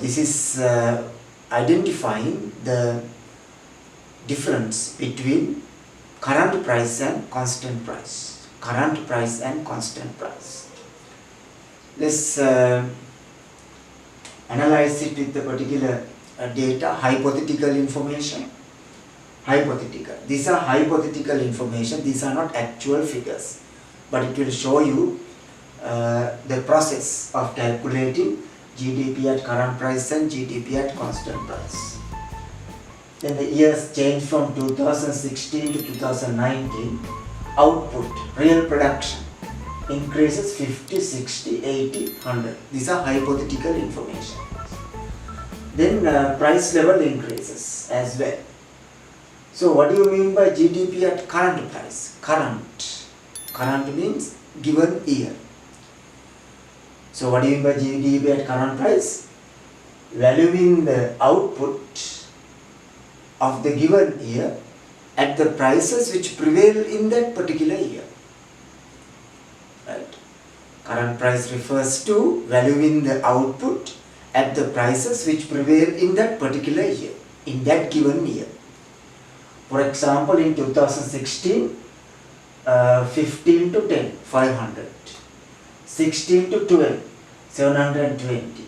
this is identifying the difference between current price and constant price. Current price and constant price. Let's analyze it with the particular data, hypothetical information. Hypothetical. These are hypothetical information. These are not actual figures, but it will show you the process of calculating GDP at current price and GDP at constant price. Then the years change from 2016 to 2019. Output, real production, increases 50, 60, 80, 100. These are hypothetical information. Then price level increases as well. So what do you mean by GDP at current price? Current. Current means given year. So what do you mean by GDP at current price? Valuing the output of the given year at the prices which prevail in that particular year. Right? Current price refers to valuing the output at the prices which prevail in that particular year, in that given year. For example, in 2016, 15 to 10, 500. 16 to 12, 720.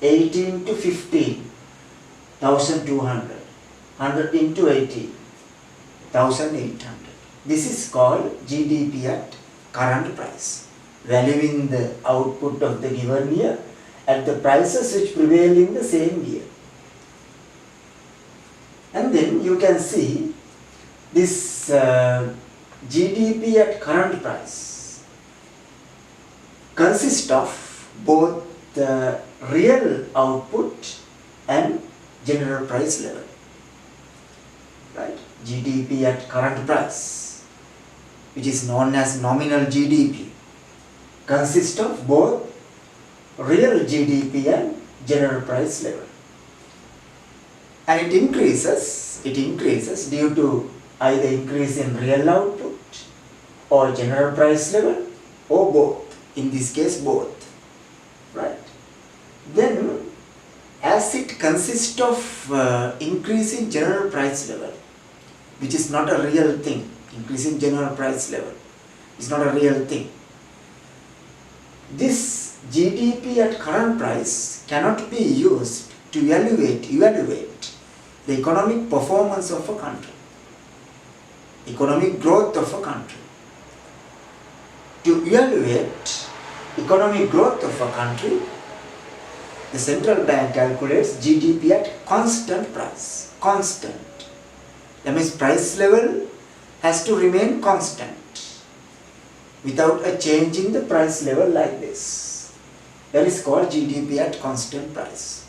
18 to 15, 1200. 100 into 80, 1800. This is called GDP at current price, valuing the output of the given year at the prices which prevail in the same year. And then you can see this GDP at current price consists of both the real output and general price level. Right? GDP at current price, which is known as nominal GDP, consists of both real GDP and general price level. And it increases due to either increase in real output or general price level or both. In this case, both. Right? Then, as it consists of increase in general price level, which is not a real thing, increase in general price level is not a real thing. This GDP at current price cannot be used to evaluate the economic performance of a country, economic growth of a country. To evaluate economic growth of a country, the central bank calculates GDP at constant price. Constant. That means price level has to remain constant without a change in the price level like this. That is called GDP at constant price.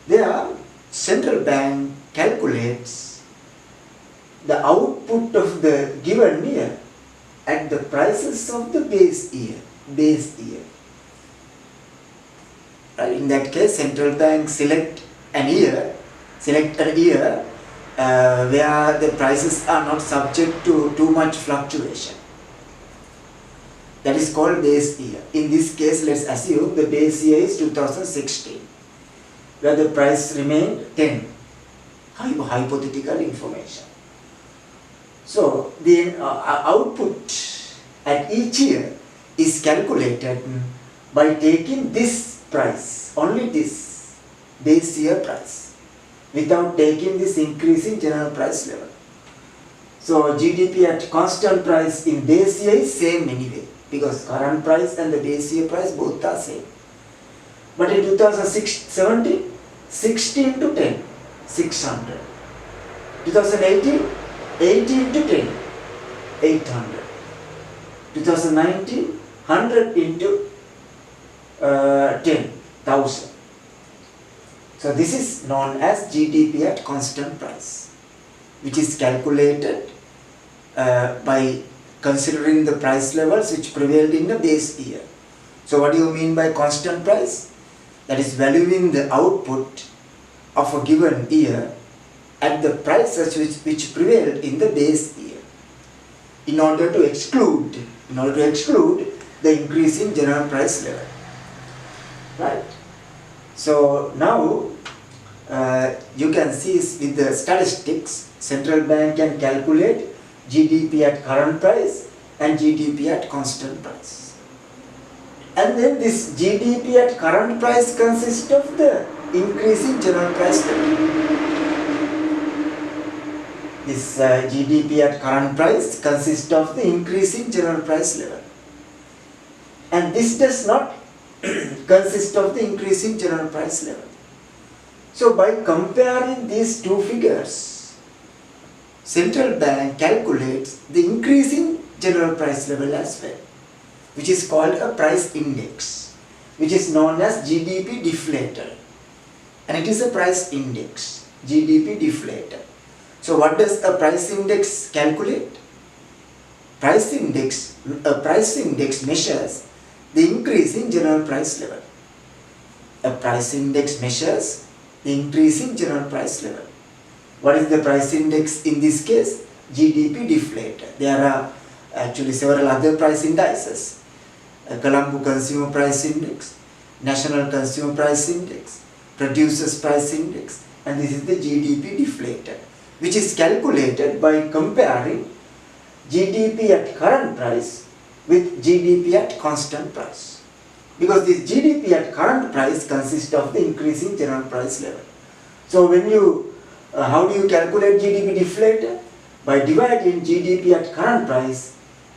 There, central bank calculates the output of the given year at the prices of the base year. Right? In that case, central bank select a year where the prices are not subject to too much fluctuation. That is called base year. In this case, let's assume the base year is 2016, where the price remained 10. Hypothetical information. So the output at each year is calculated by taking this price, only this base year price, without taking this increase in general price level. So GDP at constant price in base year is same anyway, because current price and the base year price both are same. But in 2017, 16 to 10, 600. 2018, 18 to 10, 800. 2019, 100 into 10,000. So this is known as GDP at constant price, which is calculated by considering the price levels which prevailed in the base year. So what do you mean by constant price? That is valuing the output of a given year at the prices which prevailed in the base year, in order to exclude the increase in general price level. Right? So now you can see with the statistics, central bank can calculate GDP at current price and GDP at constant price. And then this GDP at current price consists of the increasing general price level. This GDP at current price consists of the increasing general price level. And this does not consist of the increasing general price level. So by comparing these two figures, central bank calculates the increasing general price level as well, which is called a price index, which is known as GDP deflator. And it is a price index, GDP deflator. So what does a price index calculate? A price index measures the increasing general price level. A price index measures the increasing general price level. What is the price index in this case? GDP deflator. There are actually several other price indices. Colombo Consumer Price Index, National Consumer Price Index, Producers Price Index, and this is the GDP deflator, which is calculated by comparing GDP at current price with GDP at constant price. Because this GDP at current price consists of the increasing general price level. So when you, how do you calculate GDP deflator? By dividing GDP at current price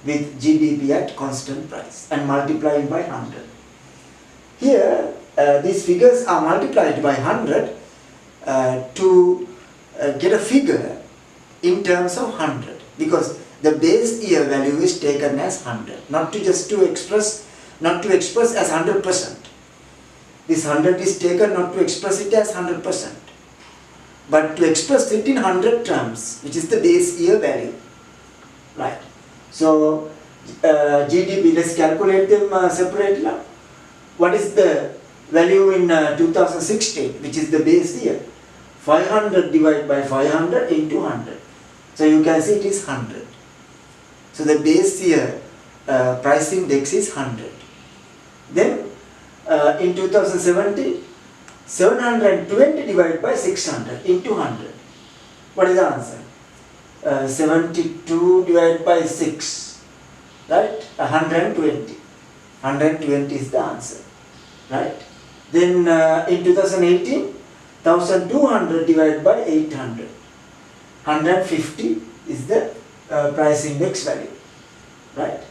with GDP at constant price and multiplying by 100. Here, these figures are multiplied by 100 to get a figure in terms of 100, because the base year value is taken as 100, not to express as 100%. This 100 is taken not to express it as 100%, but to express it in 100 terms, which is the base year value, right? So GDP, let's calculate them separately. What is the value in 2016, which is the base year? 500 divided by 500 into 100. So you can see it is 100. So the base year price index is 100. Then in 2017, 720 divided by 600 into 100. What is the answer? 72 divided by 6, right? 120. 120 is the answer, right? Then in 2018, 1200 divided by 800. 150 is the price index value, right?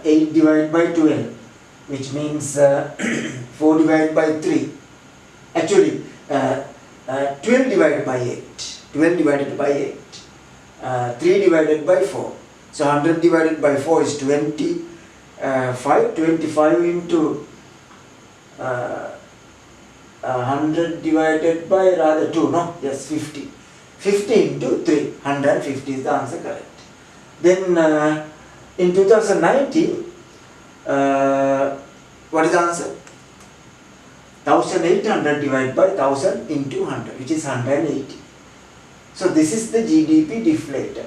8 divided by 12, which means 4 divided by 3. Actually, 12 divided by 8. 12 divided by 8. 3 divided by 4. So 100 divided by 4 is 25. 25 into 100 divided by 50. 50 into 3. 150 is the answer, correct. Then in 2019, what is the answer? 1800 divided by 1000 into 100, which is 180. So this is the GDP deflator.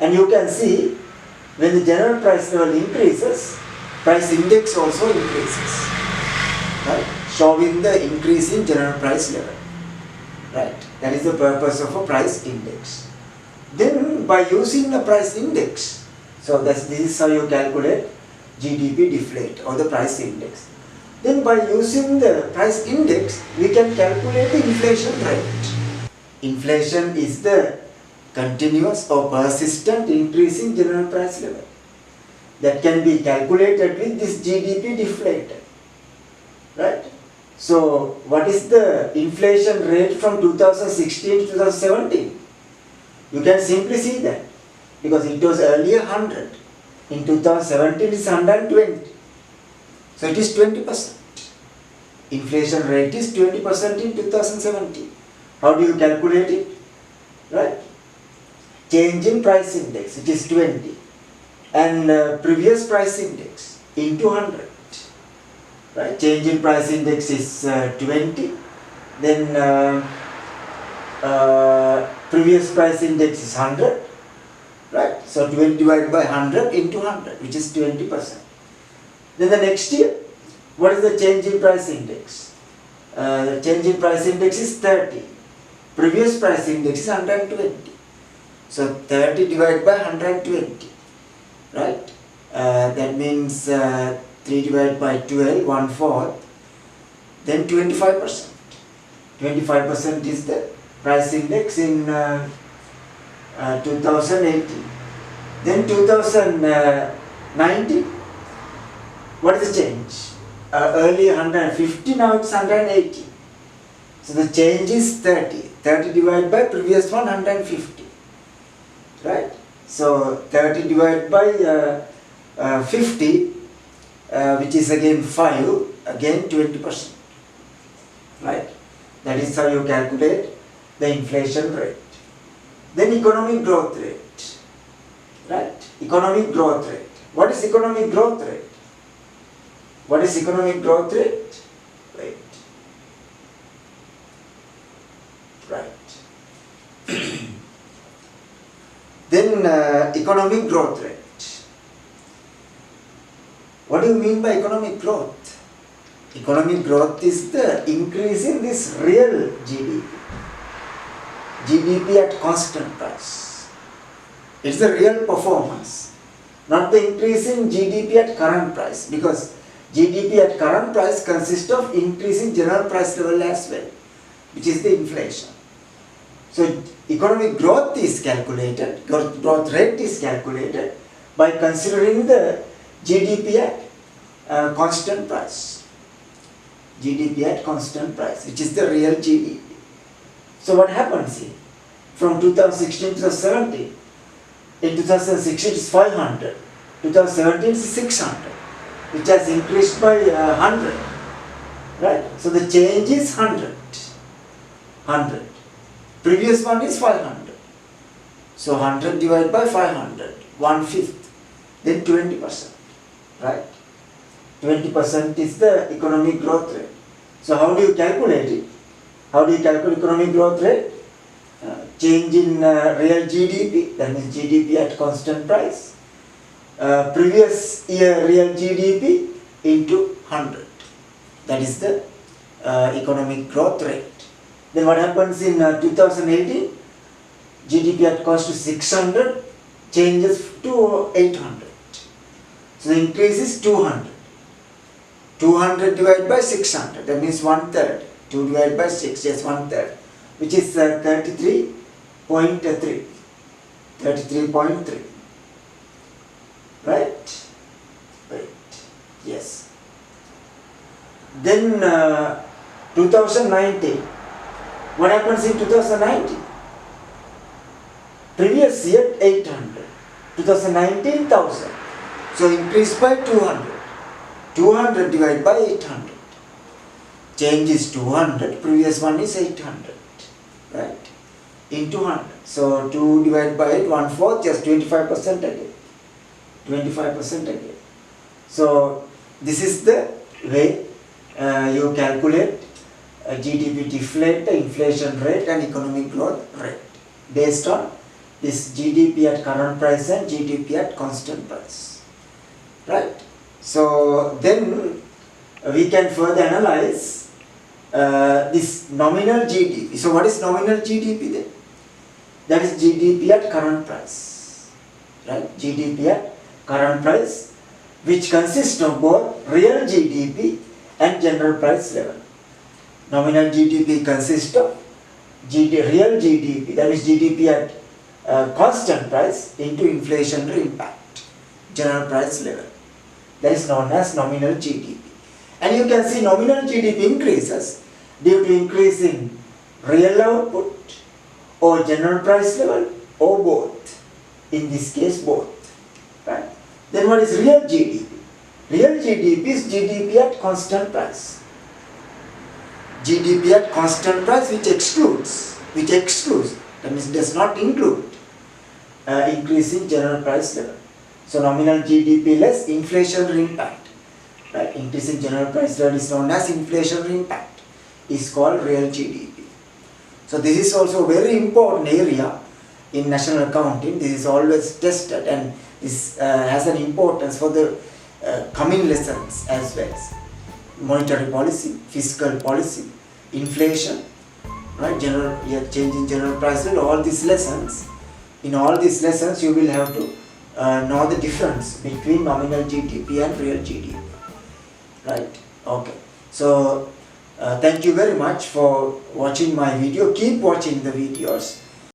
And you can see when the general price level increases, price index also increases, right? Showing the increase in general price level, right? That is the purpose of a price index. Then by using a price index, so this is how you calculate GDP deflate or the price index. Then by using the price index, we can calculate the inflation rate. Inflation is the continuous or persistent increase in general price level that can be calculated with this GDP deflator, right? So what is the inflation rate from 2016 to 2017? You can simply see that, because it was earlier 100. In 2017 it is 120. So it is 20%. Inflation rate is 20% in 2017. How do you calculate it? Right? Change in price index, which is 20. And previous price index into 100. Right? Change in price index is 20. Then previous price index is 100. Right? So 20 divided by 100 into 100, which is 20%. Then the next year, what is the change in price index? change in price index is 30. Previous price index is 120. So 30 divided by 120, right? That means 3 divided by 12, 1/4, then 25%. 25% is the price index in 2018. Then 2019, what is the change? Earlier 150, now it's 180. So the change is 30. 30 divided by previous one, 150. Right? So 30 divided by 50, which is again 5, again 20%. Right? That is how you calculate the inflation rate. Then economic growth rate. Right? Economic growth rate. What is economic growth rate? What is economic growth rate? Right. Then economic growth rate. What do you mean by economic growth? Economic growth is the increase in this real GDP. GDP at constant price. It's the real performance, not the increase in GDP at current price, because GDP at current price consists of increase in general price level as well, which is the inflation. So economic growth is calculated, growth rate is calculated by considering the GDP at constant price. GDP at constant price, which is the real GDP. So what happens here? From 2016 to 2017, in 2016 it's 500, 2017 is 600, which has increased by 100, right? So the change is 100. Previous one is 500. So 100 divided by 500, 1/5, then 20%, right? 20% is the economic growth rate. So how do you calculate it? How do you calculate economic growth rate? Change in real GDP, that means GDP at constant price. Previous year real GDP into 100. That is the economic growth rate. Then what happens in 2018? GDP at cost to 600, changes to 800. So the increase is 200. 200 divided by 600, that means 1/3. 2 divided by 6, yes, 1/3, which is 33.3. 33.3. Right? Yes. Then 2019. What happens in 2019? Previous year 800. 2019 1000. So increase by 200. 200 divided by 800. Change is 200. Previous one is 800. Right? Into 100. So 2 divided by 8, 1/4, just 25% again. 25% again. So this is the way you calculate GDP deflator, inflation rate and economic growth rate based on this GDP at current price and GDP at constant price. Right? So then we can further analyze this nominal GDP. So what is nominal GDP then? That is GDP at current price. Right? GDP at current price, which consists of both real GDP and general price level. Nominal GDP consists of real GDP, that is GDP at constant price into inflationary impact, general price level. That is known as nominal GDP. And you can see nominal GDP increases due to increase in real output or general price level or both. In this case, both. Right? Then what is real GDP? Real GDP is GDP at constant price. GDP at constant price, which excludes, that means does not include increase in general price level. So nominal GDP less inflationary impact. Right? Increase in general price level is known as inflationary impact, is called real GDP. So this is also a very important area in national accounting. This is always tested, and this has an importance for the coming lessons as well. Monetary policy, fiscal policy, inflation, right? Change in general price rate. All these lessons, in all these lessons, you will have to know the difference between nominal GDP and real GDP, right? Okay. So thank you very much for watching my video. Keep watching the videos.